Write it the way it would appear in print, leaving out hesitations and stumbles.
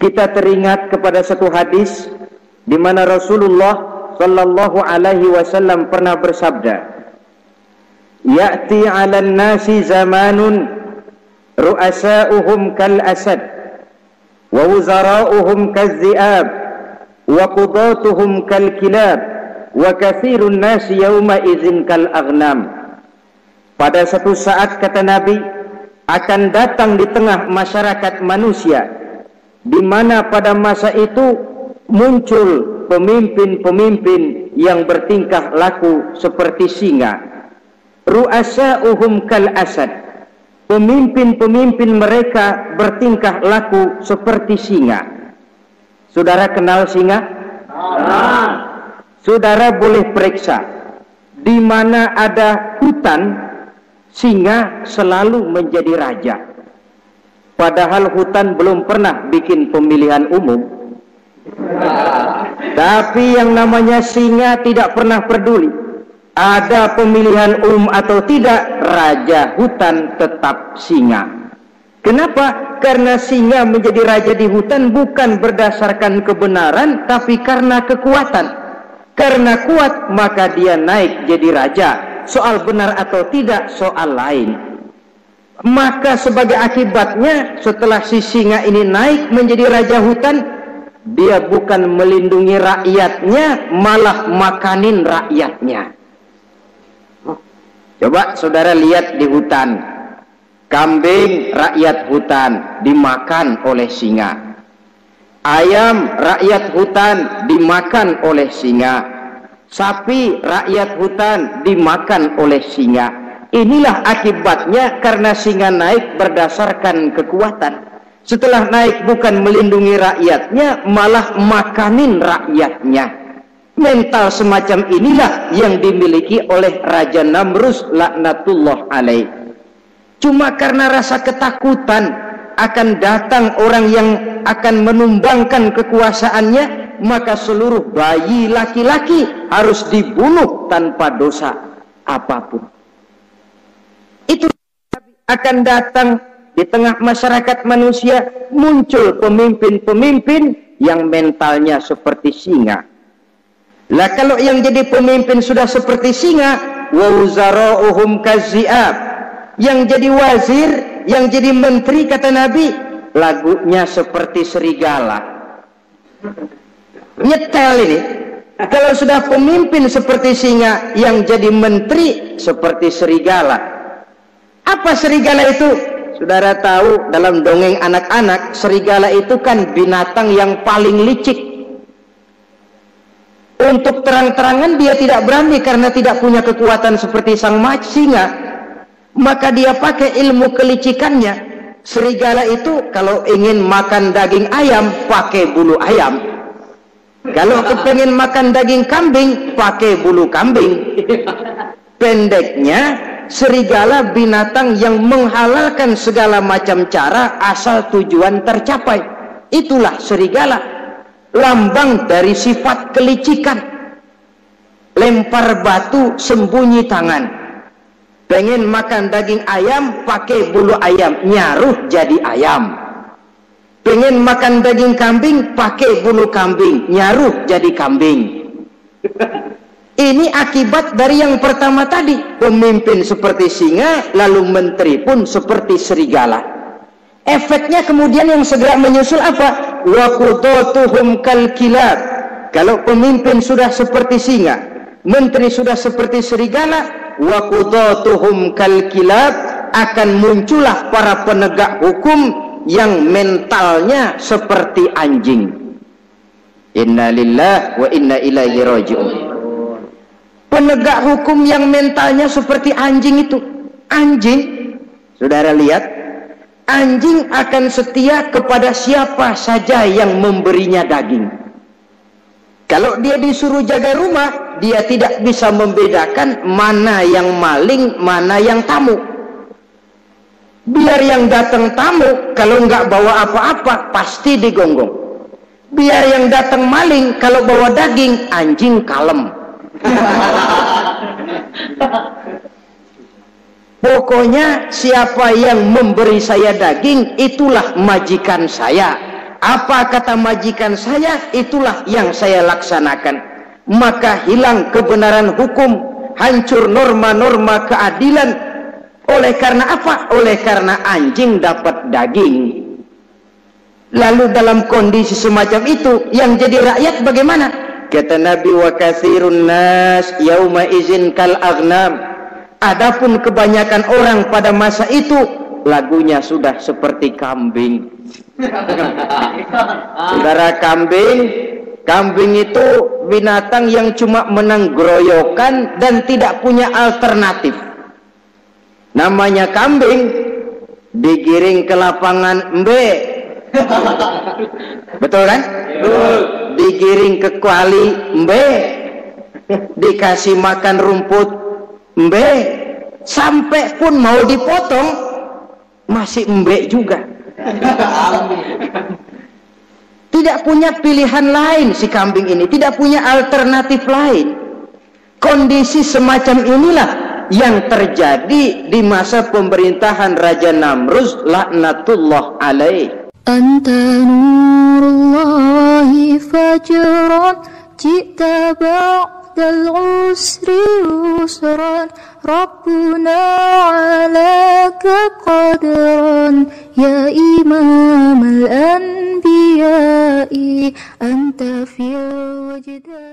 kita teringat kepada satu hadis di mana Rasulullah sallallahu alaihi wasallam pernah bersabda, "Ya'ti 'alan nasi zamanun ru'asa'uhum kal asad wa wuzara'uhum kaz-zi'ab wa qudatuhum kal kilab wa katsirun nasi yawma idzin kal aghnam." Pada satu saat, kata Nabi, akan datang di tengah masyarakat manusia di mana pada masa itu muncul pemimpin-pemimpin yang bertingkah laku seperti singa. Ru'asa'uhum kal asad. Pemimpin-pemimpin mereka bertingkah laku seperti singa. Saudara kenal singa? Saudara boleh periksa di mana ada hutan, singa selalu menjadi raja. Padahal hutan belum pernah bikin pemilihan umum. Tapi yang namanya singa tidak pernah peduli. Ada pemilihan umum atau tidak, raja hutan tetap singa. Kenapa? Karena singa menjadi raja di hutan bukan berdasarkan kebenaran, tapi karena kekuatan. Karena kuat, maka dia naik jadi raja. Soal benar atau tidak, soal lain. Maka sebagai akibatnya, setelah si singa ini naik menjadi raja hutan, dia bukan melindungi rakyatnya, malah makanin rakyatnya. Coba saudara lihat di hutan, kambing rakyat hutan dimakan oleh singa, ayam rakyat hutan dimakan oleh singa, sapi rakyat hutan dimakan oleh singa. Inilah akibatnya karena singa naik berdasarkan kekuatan. Setelah naik bukan melindungi rakyatnya, malah makanin rakyatnya. Mental semacam inilah yang dimiliki oleh Raja Namrus laknatullah alaih. Cuma karena rasa ketakutan akan datang orang yang akan menumbangkan kekuasaannya, maka seluruh bayi laki-laki harus dibunuh tanpa dosa apapun. Itu akan datang di tengah masyarakat manusia, muncul pemimpin-pemimpin yang mentalnya seperti singa. Lah kalau yang jadi pemimpin sudah seperti singa, wa wuzara'uhum kaz-zi'ab, yang jadi wazir, yang jadi menteri, kata Nabi, lagunya seperti serigala. Nyetel ini. Kalau sudah pemimpin seperti singa, yang jadi menteri seperti serigala. Apa serigala itu? Saudara tahu dalam dongeng anak-anak, serigala itu kan binatang yang paling licik. Untuk terang-terangan dia tidak berani karena tidak punya kekuatan seperti sang singa. Maka dia pakai ilmu kelicikannya. Serigala itu kalau ingin makan daging ayam, pakai bulu ayam. Kalau kepengen makan daging kambing, pakai bulu kambing. Pendeknya, serigala binatang yang menghalalkan segala macam cara asal tujuan tercapai. Itulah serigala, lambang dari sifat kelicikan. Lempar batu, sembunyi tangan. Pengen makan daging ayam, pakai bulu ayam, nyaruh jadi ayam. Pengen makan daging kambing, pakai bulu kambing, nyaruh jadi kambing. Ini akibat dari yang pertama tadi. Pemimpin seperti singa, lalu menteri pun seperti serigala. Efeknya kemudian yang segera menyusul apa? Wa qudatuhum kal kilab. Kalau pemimpin sudah seperti singa, menteri sudah seperti serigala, wa qudatuhum kal kilab, akan muncullah para penegak hukum yang mentalnya seperti anjing. Inna lillahi wa inna ilaihi raji'un. Penegak hukum yang mentalnya seperti anjing itu. Anjing, saudara lihat, anjing akan setia kepada siapa saja yang memberinya daging. Kalau dia disuruh jaga rumah, dia tidak bisa membedakan mana yang maling, mana yang tamu. Biar yang datang tamu, kalau nggak bawa apa-apa, pasti digonggong. Biar yang datang maling, kalau bawa daging, anjing kalem. Pokoknya siapa yang memberi saya daging, itulah majikan saya. Apa kata majikan saya, itulah yang saya laksanakan. Maka hilang kebenaran hukum, hancur norma-norma keadilan. Oleh karena apa? Oleh karena anjing dapat daging. Lalu dalam kondisi semacam itu, yang jadi rakyat bagaimana? Kata Nabi, wa katsirun nas yauma izin kal aghnam. Adapun kebanyakan orang pada masa itu, lagunya sudah seperti kambing. Saudara, kambing itu binatang yang cuma menang geroyokan dan tidak punya alternatif. Namanya kambing, digiring ke lapangan embe. Betul kan? Digiring ke kuali embe, dikasih makan rumput embe, sampai pun mau dipotong masih embe juga. Tidak punya pilihan lain si kambing ini, tidak punya alternatif lain. Kondisi semacam inilah yang terjadi di masa pemerintahan Raja Namruz laknatullah alaih. Anta nurullahi fajran jita ba'dal usri yusran Rabbuna alaka qadran ya imam al-anbiya'i anta fil wajdan.